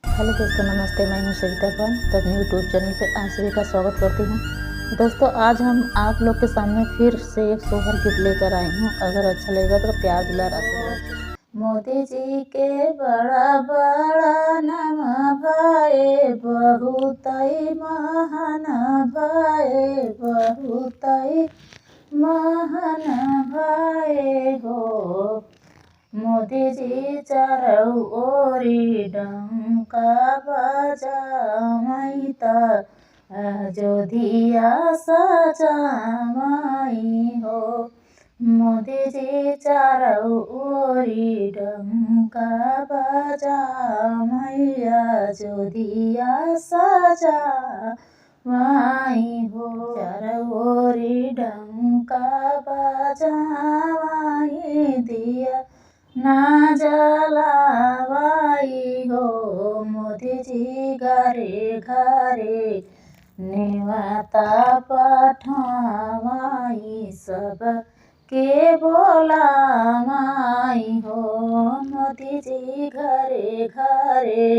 Hello दोस्तों, नमस्ते। मैं हूं सविता पाल। तो अपने यूट्यूब चैनल पे आप सभी का स्वागत करती हूं। दोस्तों, आज हम आप लोग के सामने फिर से एक सोहर गीत लेकर आई हूं। अगर अच्छा लगेगा तो प्यार दुलार आशीर्वाद। मोदी जी के बड़ा बड़ा नाम भाए, बहुत महान भाए, बहुत महान भाए हो। मोदी जी चारों ओरी डंका बजावई त अयोध्या सजावई हो। मोदी जी चारों ओरी डंका बजावई अयोध्या सजावई हो। चारों ओरी डंका बजावई दिया ना जलावाई हो। मोदी जी घरे घरे नेवाता पठावाई, सब के बोलावाई हो। मोदी जी घरे घरे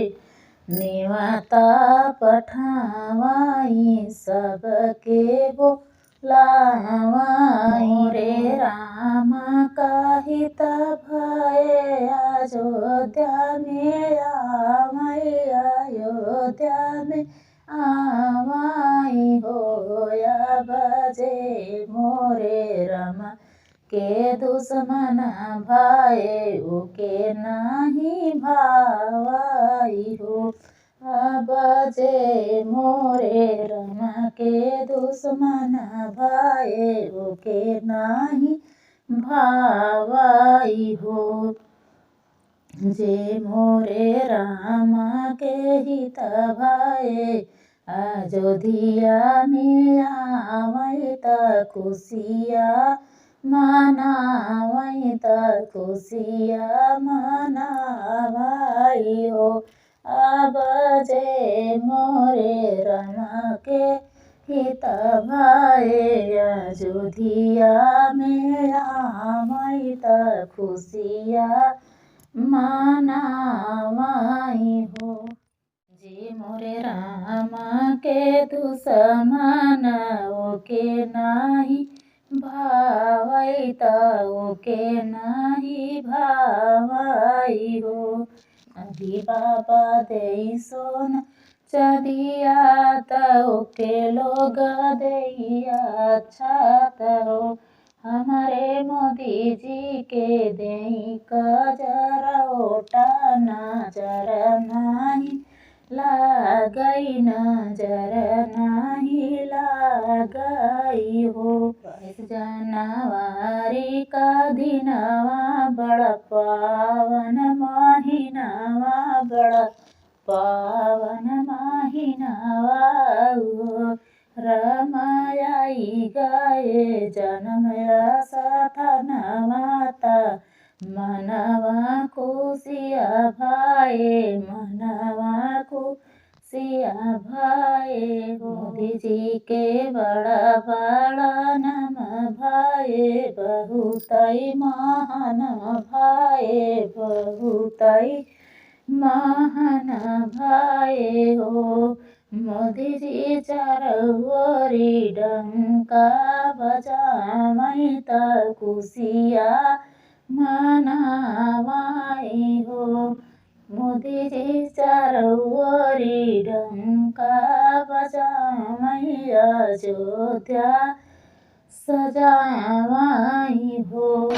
नेवाता पठावाई, सब के बोलावाई। रे राम कहित भय अयोध्या में आवई, अयोध्या में आवई हो। बजे मोरे राम के दुश्मन भाए, ओके नहीं भावई हो। बजे मोरे राम के दुश्मन भाए, ओके नहीं भावई हो। जे मोरे राम के हित भाए, अयोध्या में आवई त खुशिया मनावई, त खुशिया मनावई हो। अब जे मोरे राम के हित भाए, अयोध्या में आवई त खुशिया मनावई हो। जी मोरे राम के दुश्मन ओके नाही भावई त ओके नाही भावई हो। अभी बाबा दे सोना चदिया त ओके लोग दैया छात हो। हमारे मोदी जी के देई कजरा ओटा नजर नहीं लागई, नजर नहीं लागई हो। 22 जनवरी का दिनवा बड़ा पावन महीनावा, बड़ा पावन महीनावा हो। रमाई गाए जन्म स्थान माता, मनवा खुशिया भाए, मनवा खुशिया भाए हो। मोदी जी के बड़ा बड़ा नाम भाए, बहुत महान भाए, बहुत महान भाए हो। मोदी जी चारों ओरी डंका बजावई त खुशिया मनावई हो। मोदी जी चारों ओरी डंका बजावई अयोध्या सजावई हो।